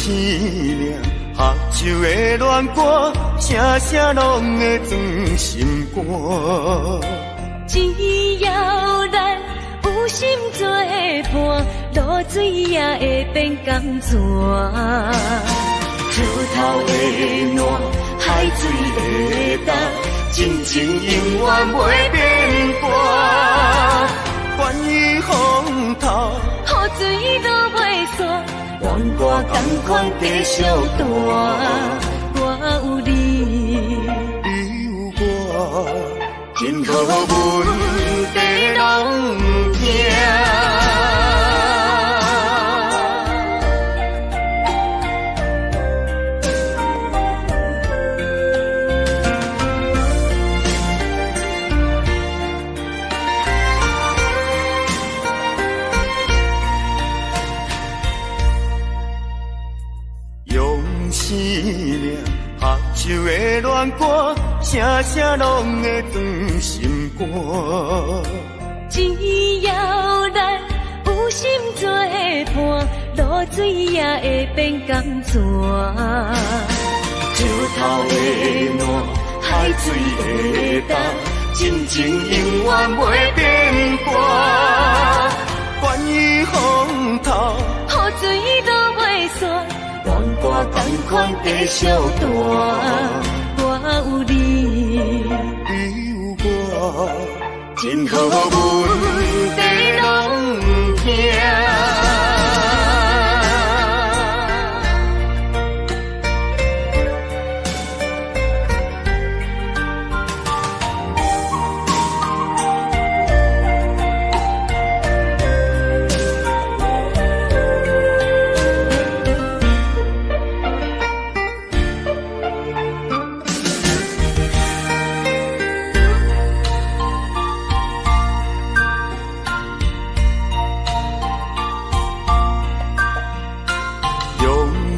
思念，合唱的恋歌，声声拢会装心肝。只要咱有心作伴，露水也会变甘泉。石头的暖，海水的干，真情永远袂变卦。关于风头，雨水都袂散，愿歌同款继续弹。我有你，你有我，今后阮地拢行。思念，合唱的恋歌，声声拢会装心肝。只要咱有心作伴，露水也会变甘泉。石头的暖，海水的干，真情永远袂变卦。关于风头，雨水都袂散，愿歌同款继续弹。我有你，你有我，今后阮地拢行。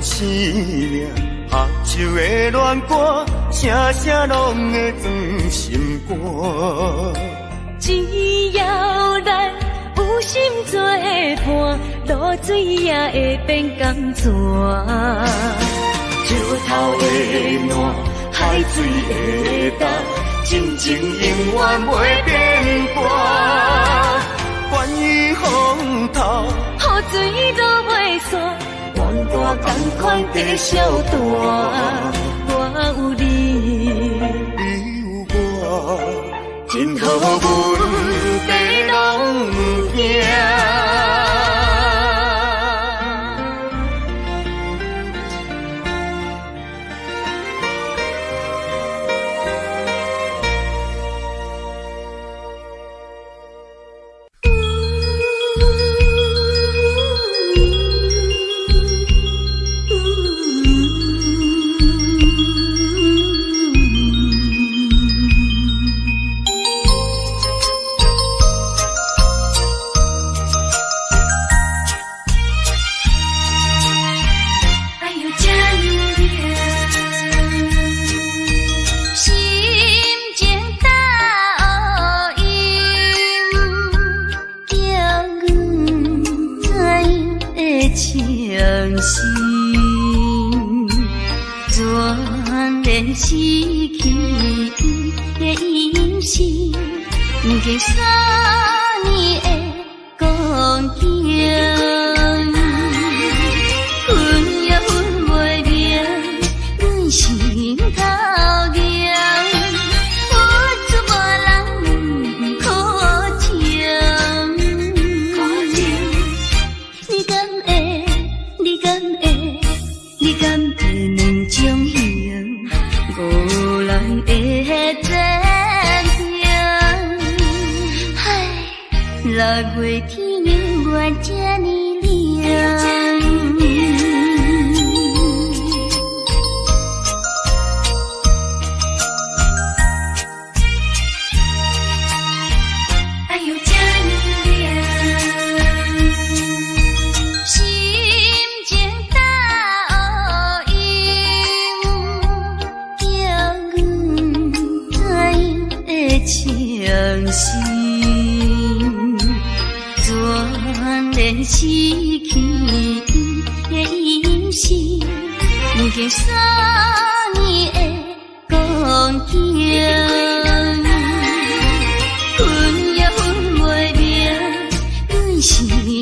思念，合唱的恋歌，声声拢会装心肝。只要咱有心作伴，露水也会变甘泉。石头的暖，海水的干，真情永远袂变卦。关于风头，雨水都袂散，愿歌同款继续弹。我有你，你有我，今后阮地拢行。情心，转连心。经3年的光景，困也困袂眠，对心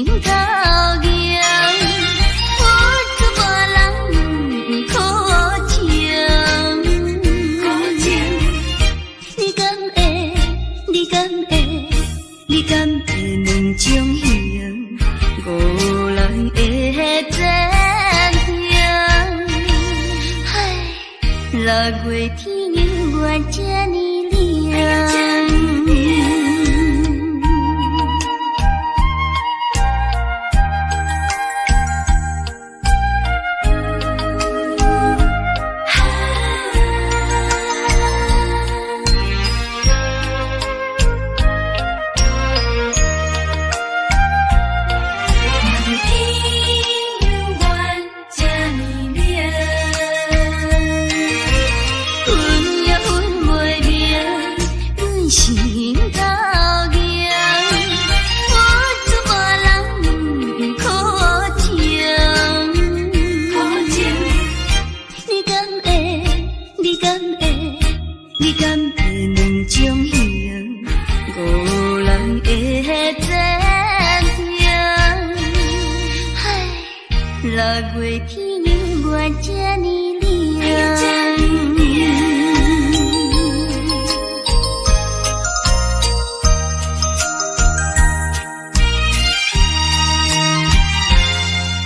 头硬，我做无人可情。你敢会？你敢会？你敢会两种形？五人会暂停。唉，6月天永远这呢凉。6月天永远这呢凉。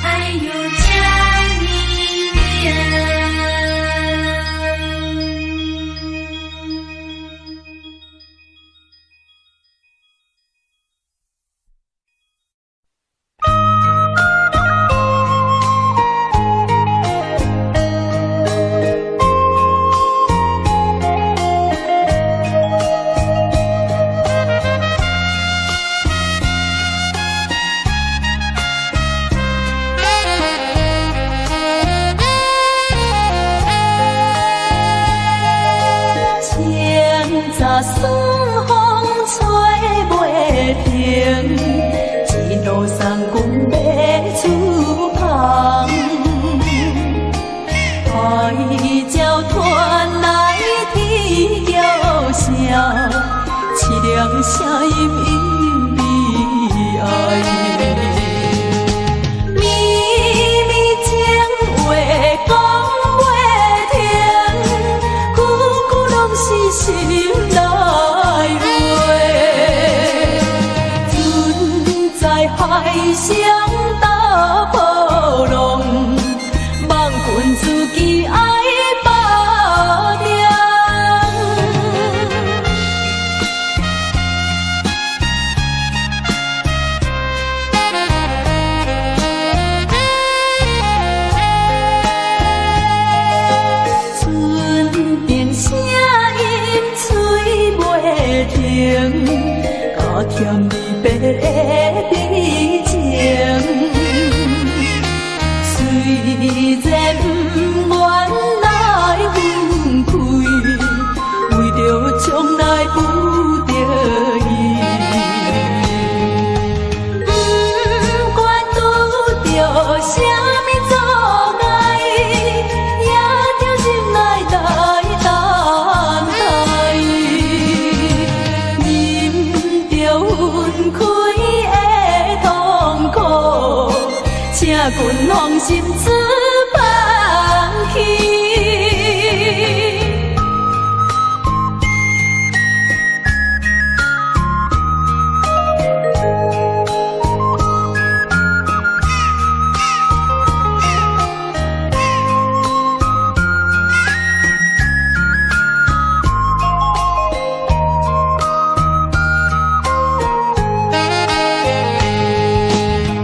哎呦，这呢声音因悲哀，绵绵情话讲袂停，句句拢是心内话。船在海上打波浪，望君自己爱把定。加添离别的悲情，虽然不愿来分开，为着将来不得已，不管拄着啥物阻碍，也着心内代等待。分开的痛苦，请君放心自放弃。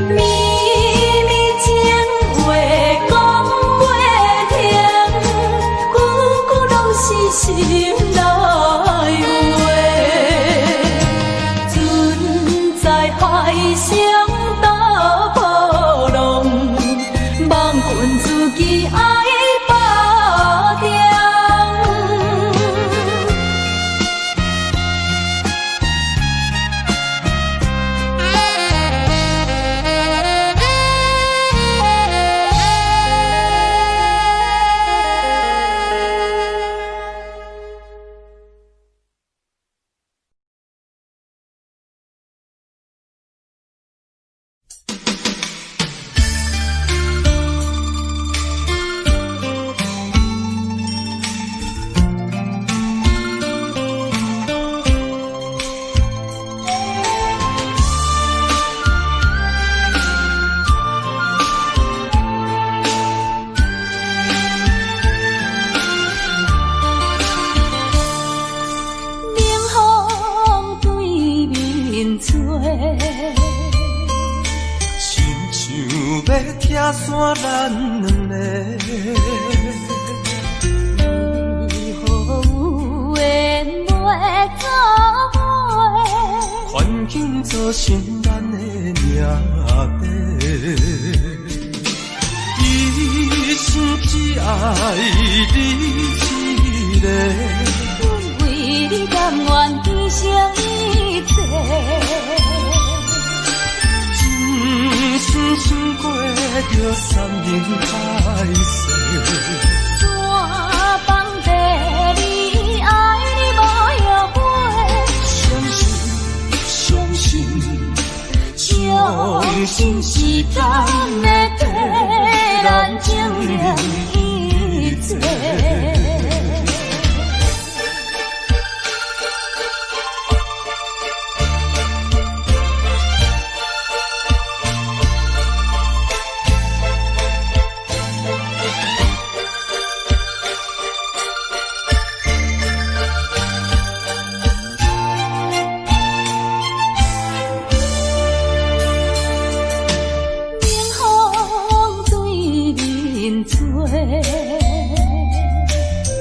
绵绵情话讲袂停。散咱两个。有缘袂做伙，环境造成咱的命地。一生只爱你一个，阮为你甘愿牺牲一切。一生想过着三人海誓，怎放地你爱你无后悔？相信相信时间会替咱证明一切。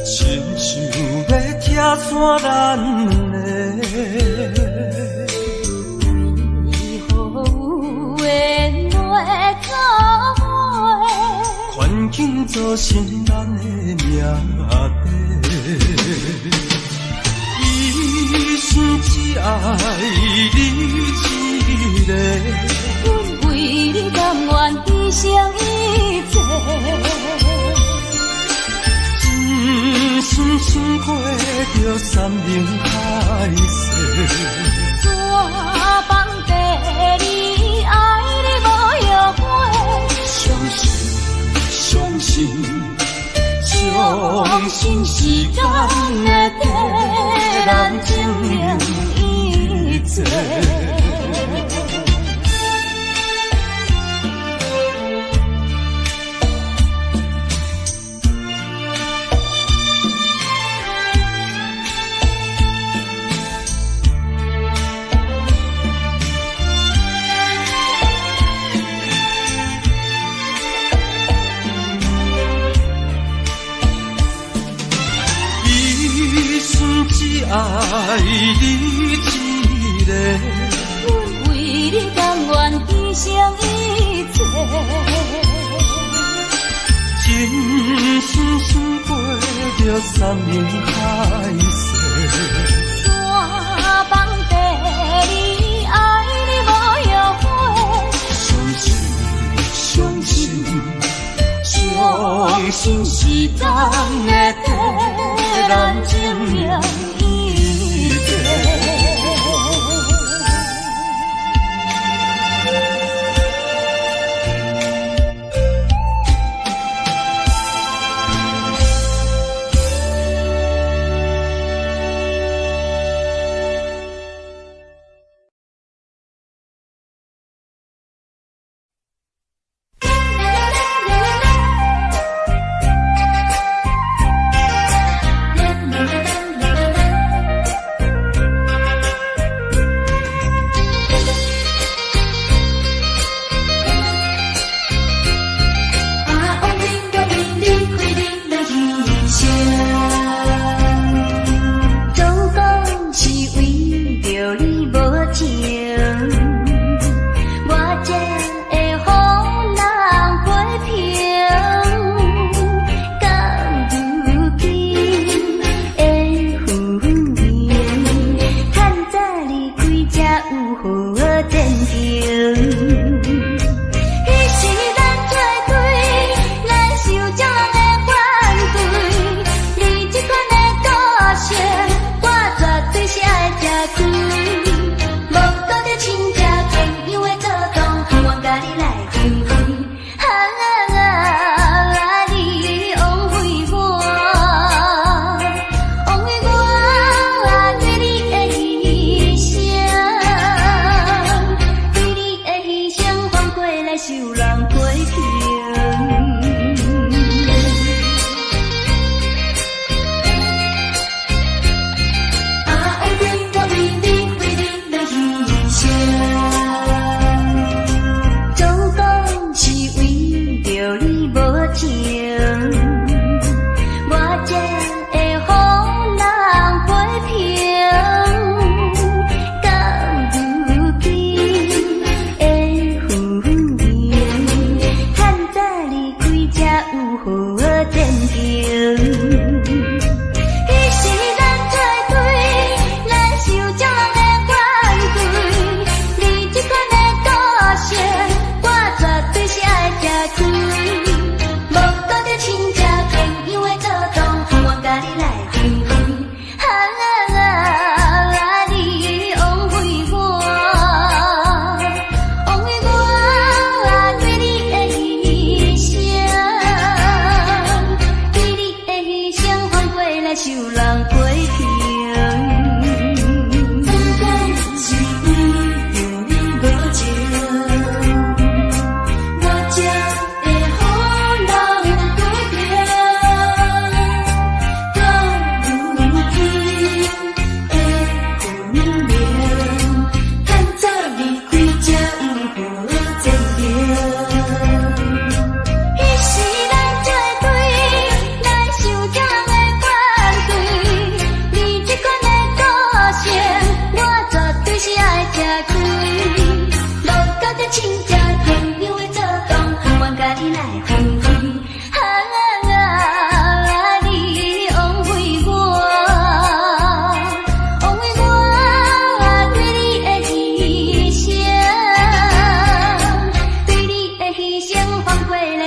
亲像要拆散咱两个，为何有缘袂做伙？环境造成咱的命地。一生只爱你一个，阮为你甘愿牺牲一切。一生想过着三人海誓，怎放地你爱你无后悔？相信时间会替咱证明一切。只爱你一个，阮为你甘愿牺牲一切。真心想过着三人海誓，怎放地你爱你无后悔？相信时间会替咱证明一切。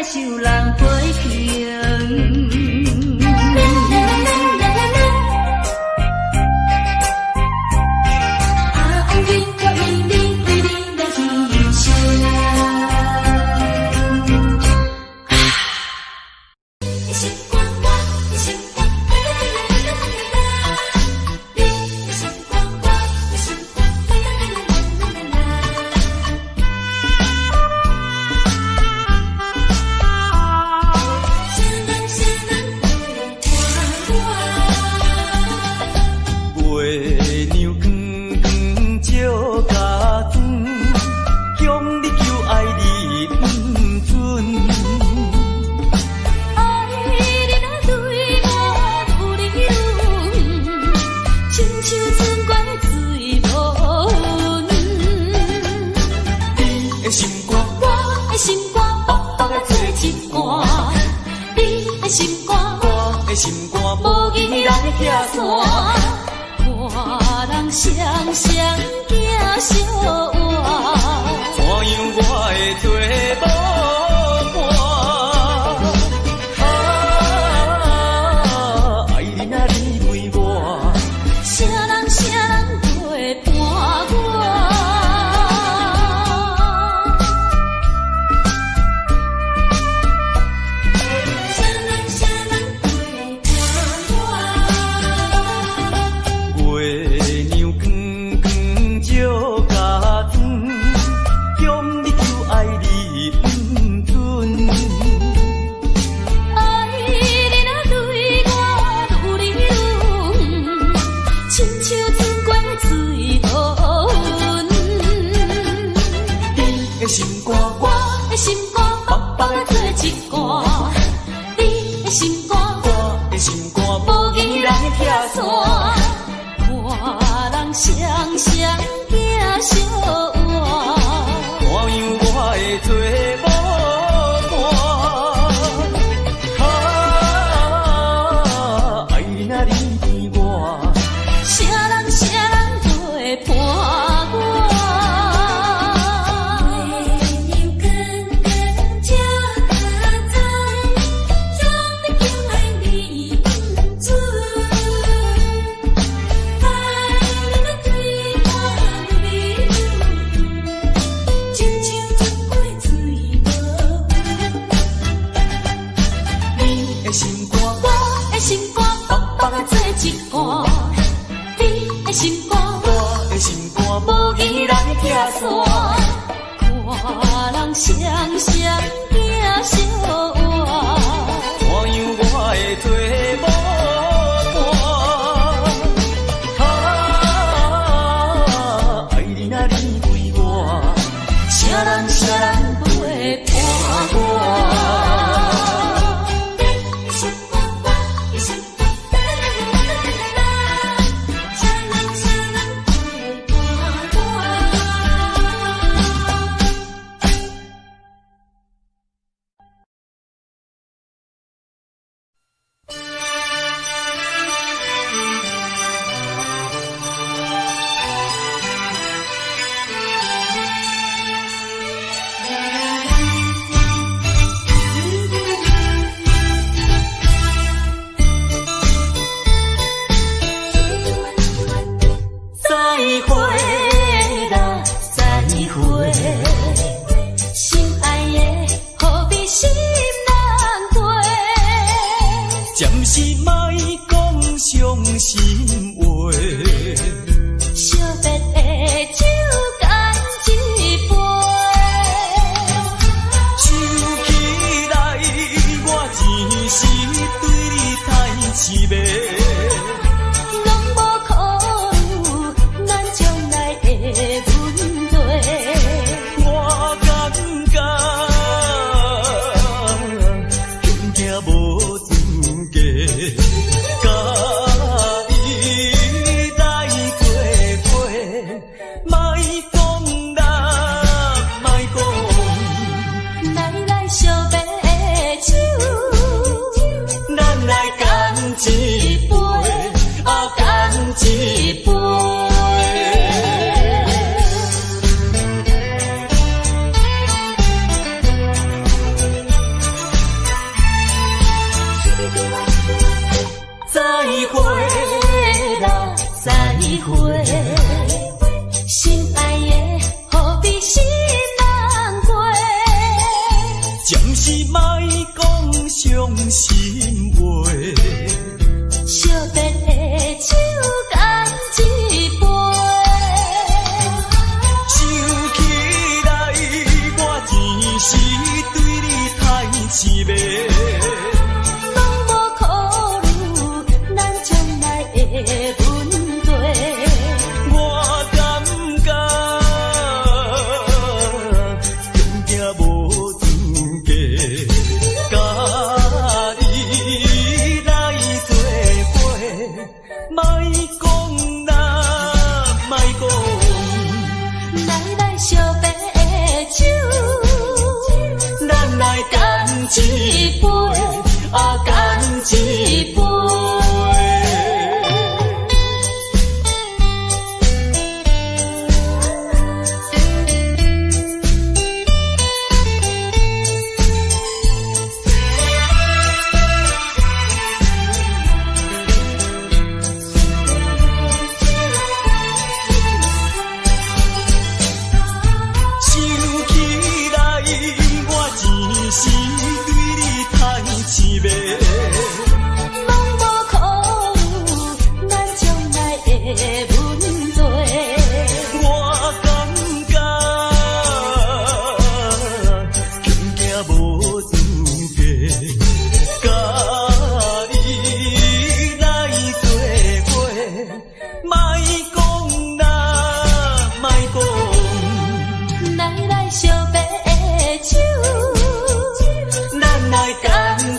受人批评。会，心爱的何必心难过？暂时莫讲伤心话，惜别的手干一杯。想起来我前时对你太痴迷。一杯啊，干一杯。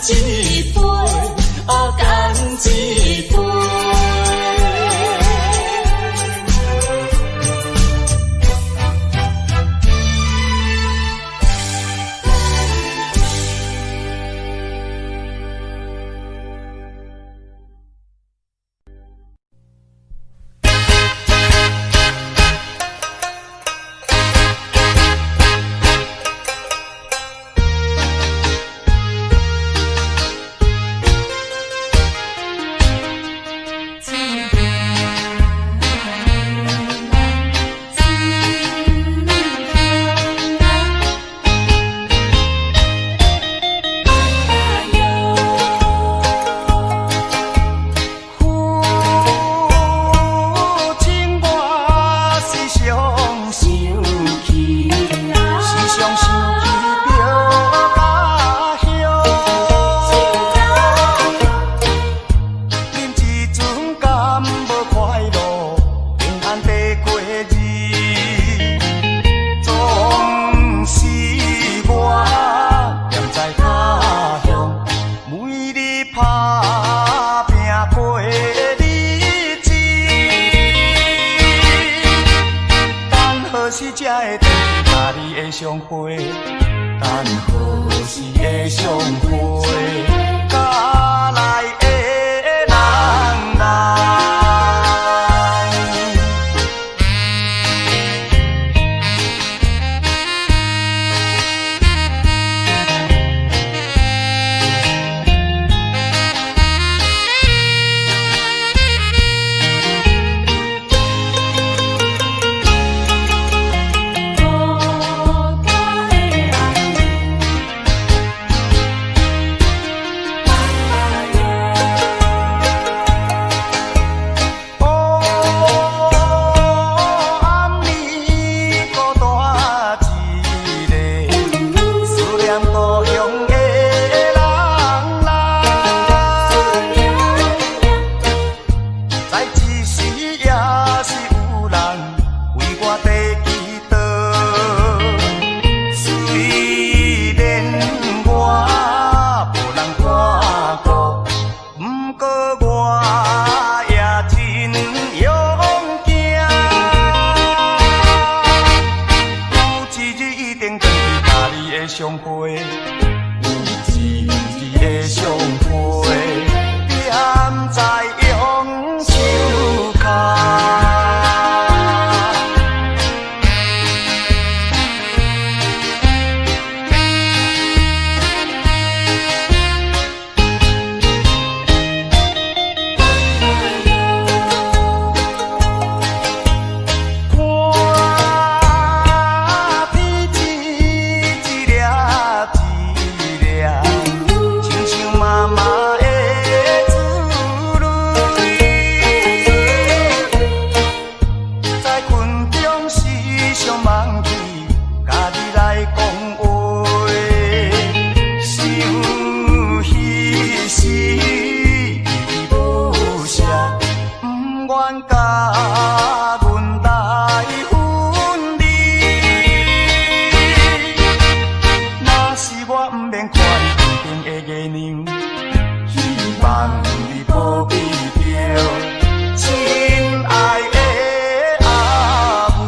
一杯啊，干一杯。相会，等何时会相会？甲来的人来。顶的月亮，希望你保庇着亲爱的阿母。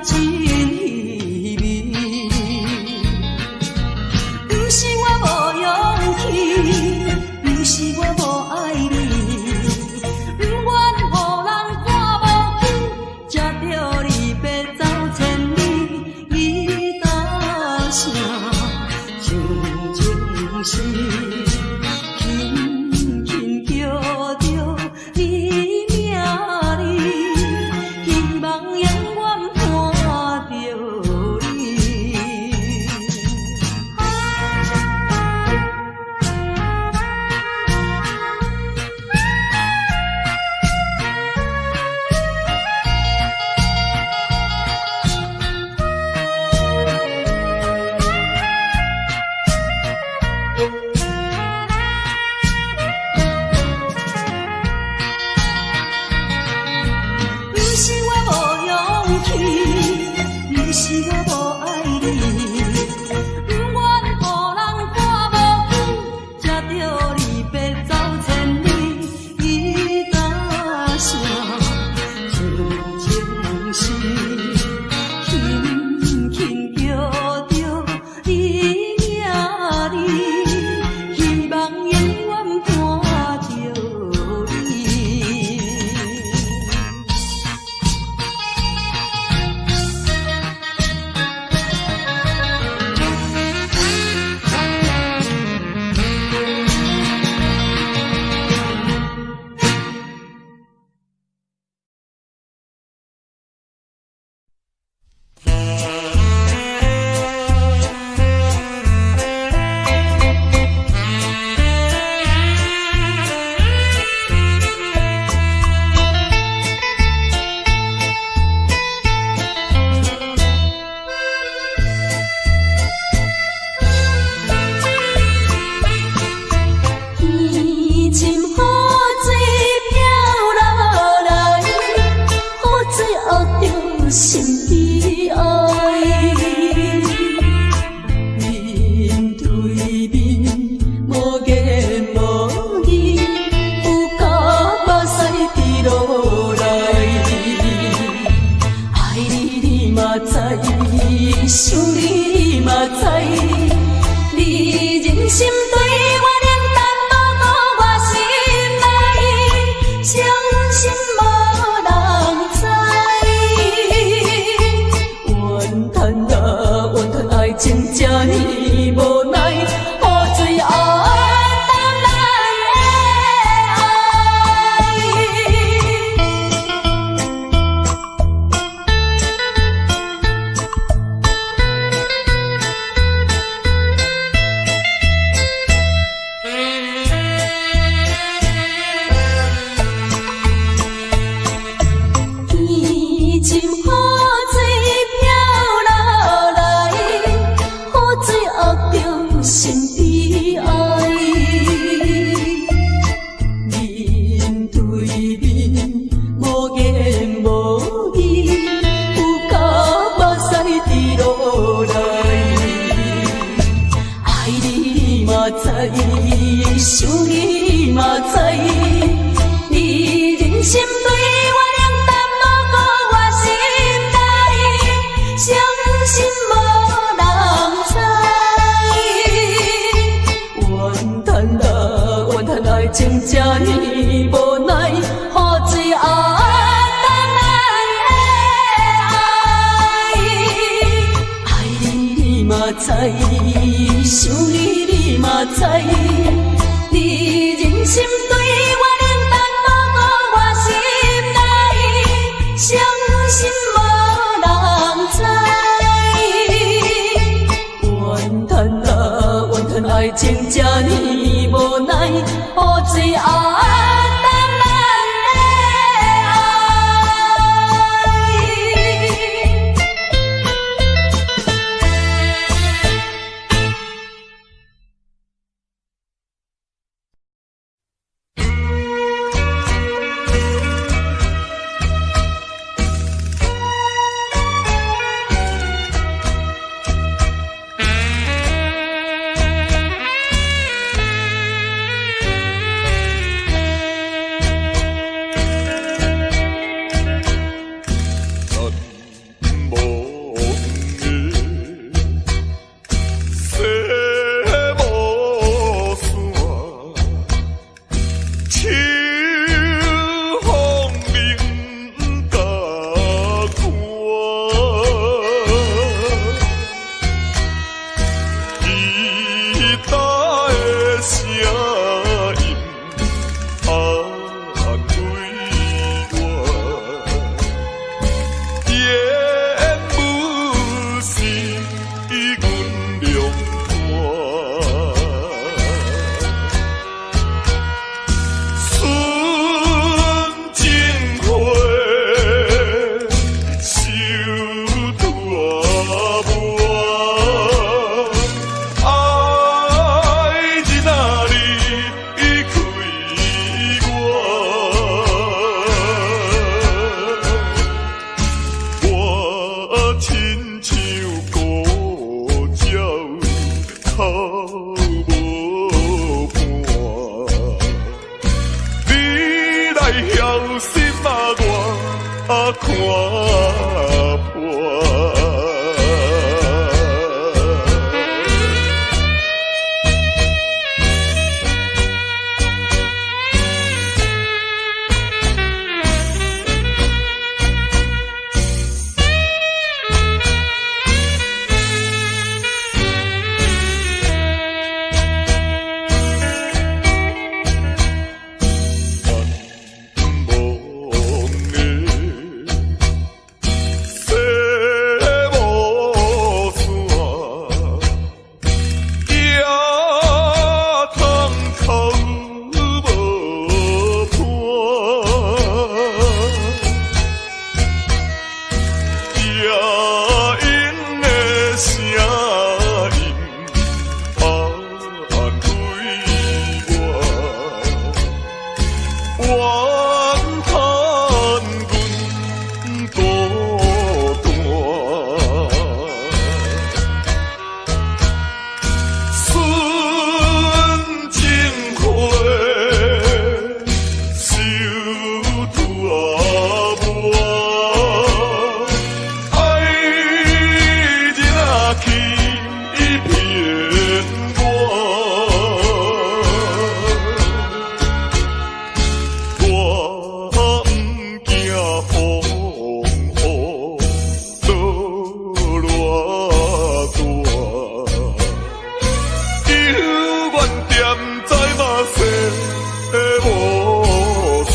真稀微。不是我无勇气，不是我无爱你，不愿予人看无起，才着离别走千里。伊大声像情诗，轻轻叫着你名字，希望永远看着你。不是我无勇气，不是我无爱你，不愿予人看无起，才着离别走千里。伊大声像情诗，轻轻叫着你名字，希望永远看着你。天深雨水飘落来，雨水压着心悲哀。面对面，无言无语，有甲目屎滴落来。爱你你嘛知，想你嘛知，你真心对我冷淡无顾我心内，相信无人知。怨叹啊怨叹，爱情这呢无奈，雨水压淡咱的爱。天深雨水飘落来，雨水压着心悲哀。面对面，无言无语，有甲目屎滴落来。爱你嘛知，想你嘛知，你真心对我冷淡无顾我心内，相信无人知。怨叹啊怨叹，爱情这呢无奈，雨水压淡咱的爱。爱你嘛知，想你嘛知，你真心对我冷淡无顾我心内，相信无人知。怨叹啊怨叹，爱情这呢无奈，雨水压淡咱的爱。因的声音安慰我，怨叹阮孤单。纯情花，守拄阿无。爱人啊欺骗我，我不惊风雨落偌大，犹原踮在马西的雾线。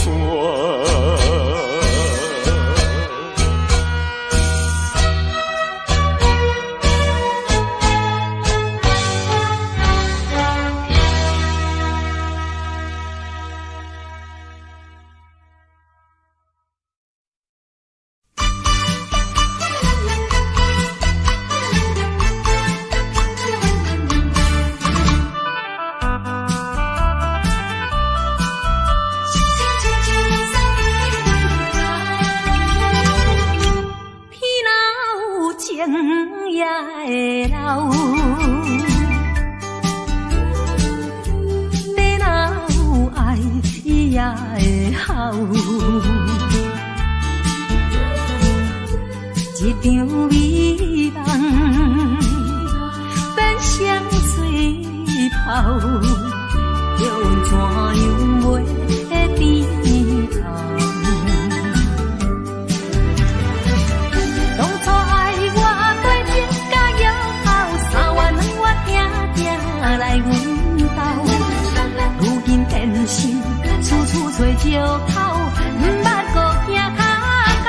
天若有情也会留，地若有爱伊也会孝。一场美梦变成水泡，叫阮怎样袂低头？当初爱我对情甲约好，3月2月定定来阮兜。如今变心，处处找借口，毋捌搁行较到。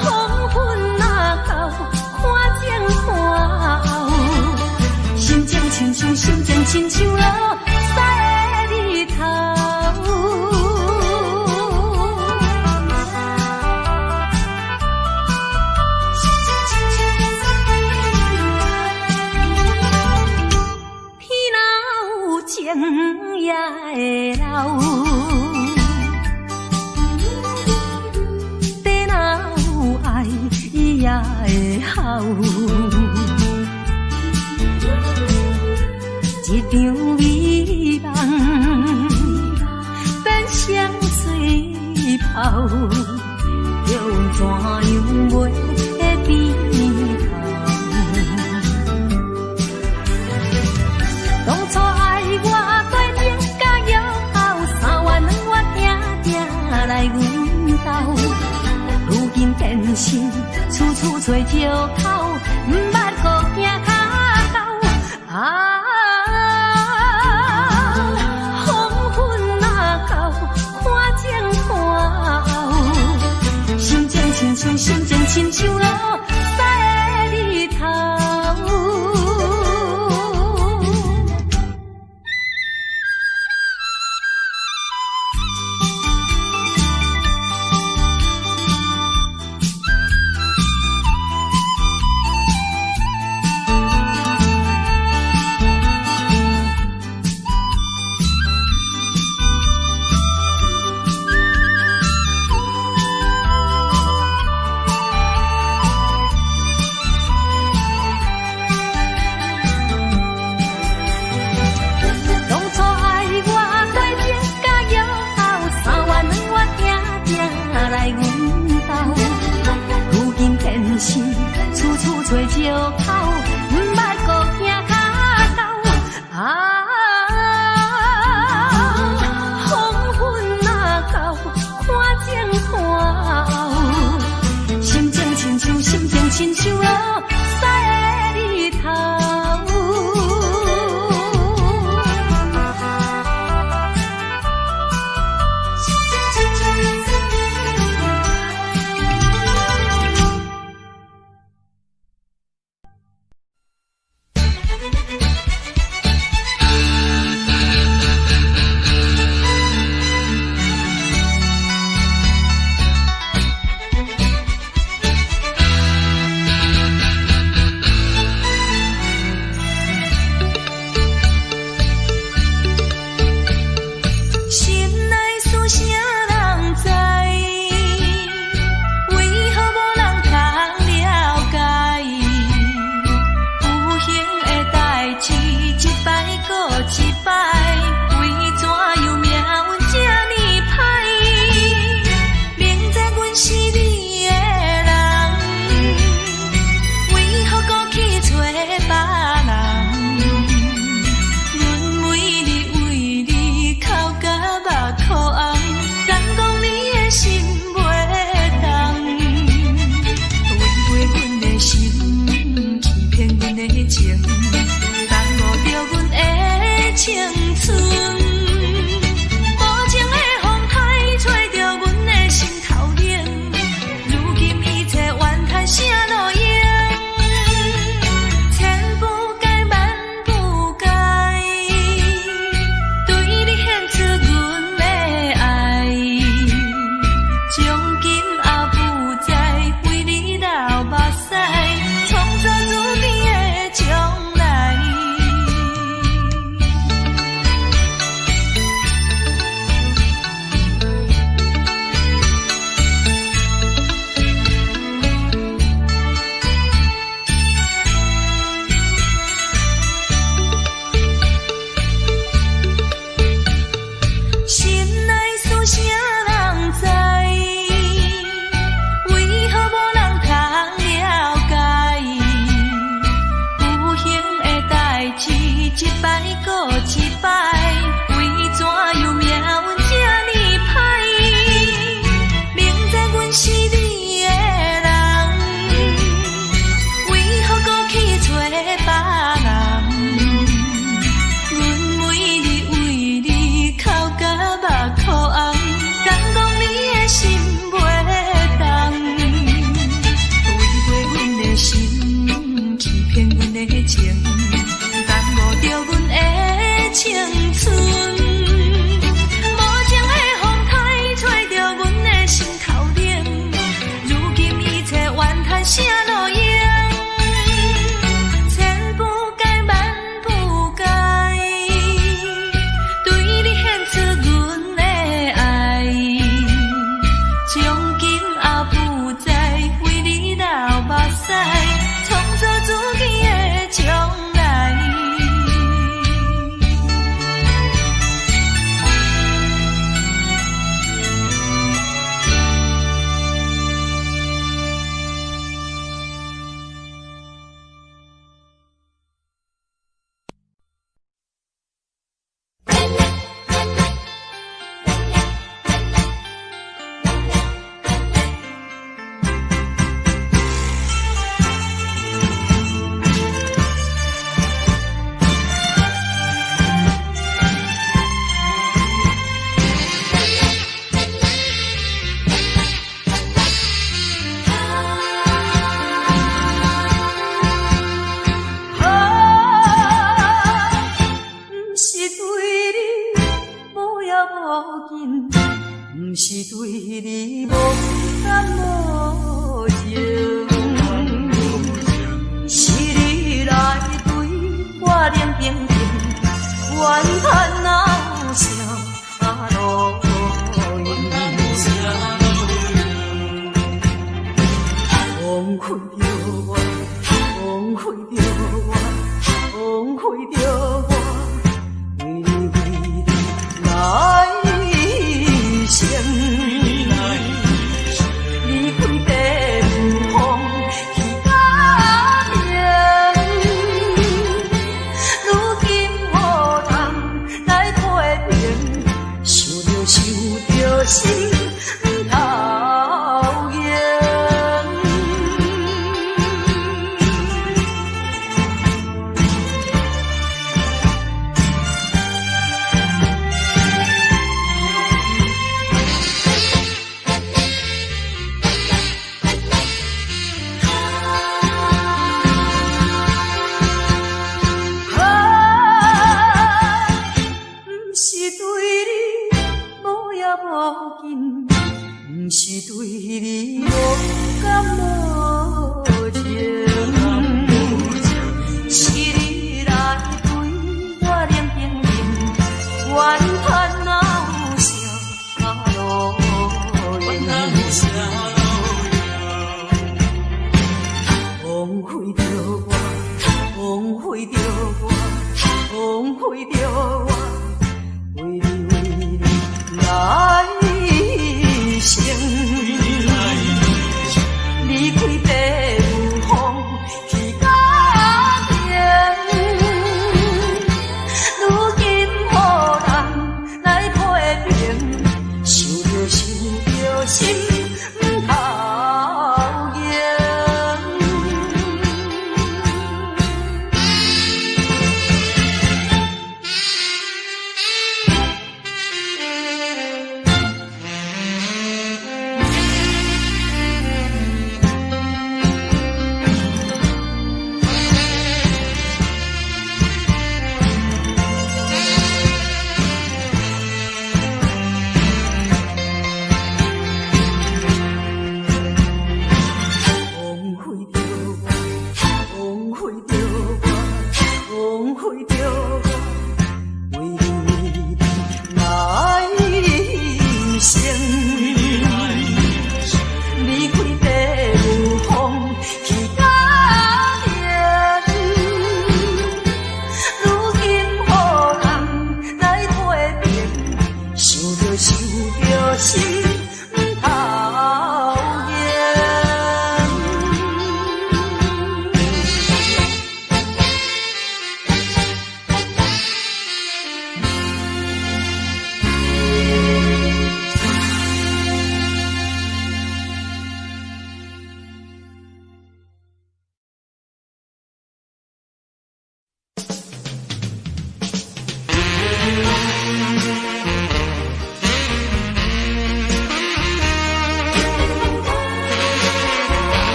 黄昏若到，看前看后，心情亲像落西的日头。天若有情也会留，地若有爱伊也会孝。一场美梦变成水泡，叫阮怎样袂低头？当初爱我对情甲约好，3月2月定定来阮兜。如今变心，处处找借口，毋捌搁行较到。黄昏若到，看前看后，心情亲像落西的日头。亲像落西的日头。也不知为你流目屎，创造自己的将来。不是对你无感无情，是你来对我冷冰冰，怨叹闹啥路用，枉费着我，枉费着我，枉费着我，为你来。离开白云风去家庭，如今何人来批评？想着心不讨厌。不是对你无感无情，是你来对我冷冰冰，怨叹闹啥路用，枉费着我，枉费着我，枉费着我，为你来。离开白云风去家庭，如今何人来批评？想着心不讨厌。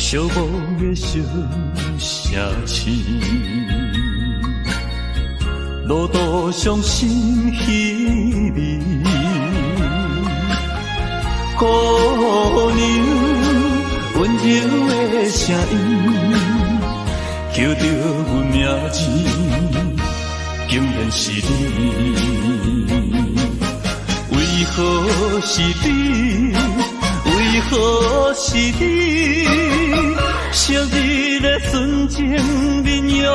寂寞的小城市，路途上心稀微，姑娘温柔的声音，叫着阮名字，竟然是你。为何是你？为何是你？昔日的纯情面容，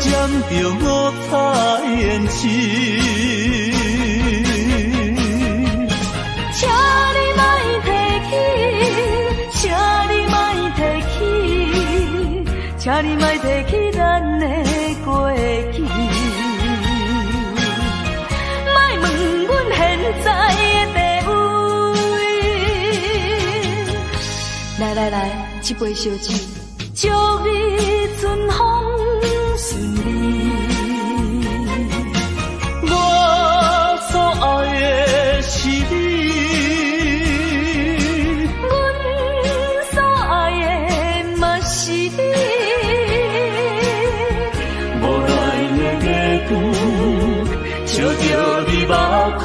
染着五彩胭脂。请你莫提起，请你莫提起，请你莫提起咱的过去。莫问阮现在的地位。来来来，一杯烧酒，祝你春风顺利。我所爱的是你。笑着你目眶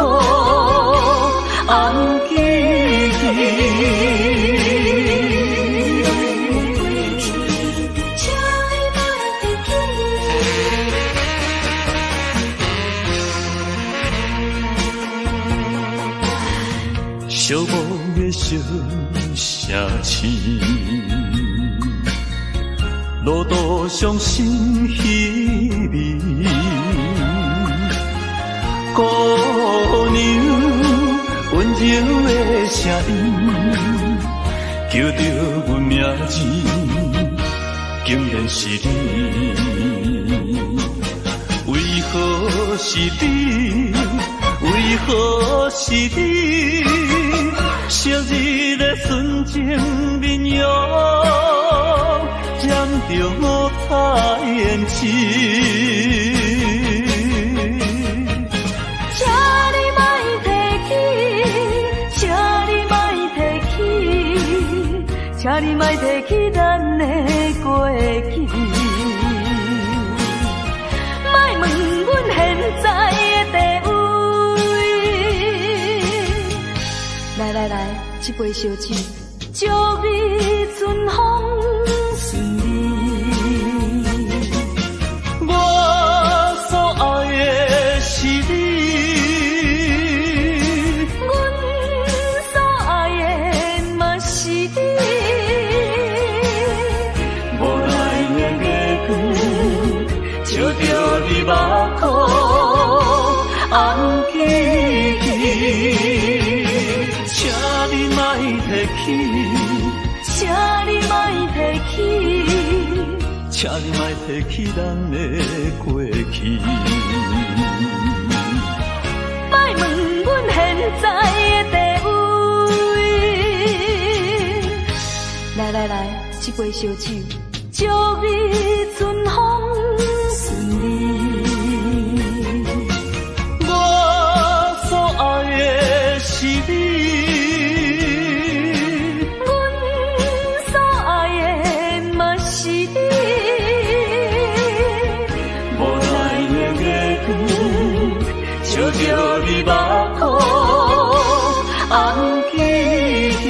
红记记，寂寞的小城市，路途上心稀微。姑娘温柔的声音，叫着阮名字，竟然是你。为何是你？为何是你？昔日的纯情面容，染着五彩胭脂。请你莫提起咱的过去，莫问阮现在的地位。来来来，一杯烧酒，祝你春风顺利。我所爱的是你。笑着你目眶红记记，请你莫提起，请你莫提起，请你莫提起咱的过去。莫问阮现在的地位。来来来，一杯烧酒，祝你春风顺利。我所爱的是你，阮所爱的嘛是你。无奈的月光，笑着你目眶红记记。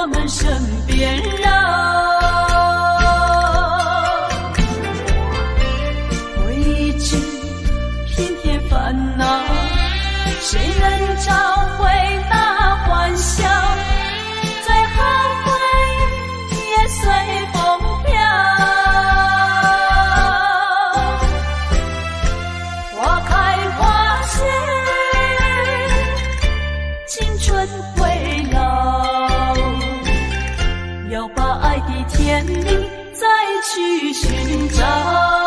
们身边绕。未知偏偏烦恼，谁能找回那欢笑？最后回忆也随风飘。花开花谢，青春会老，要把爱的甜蜜再去寻找。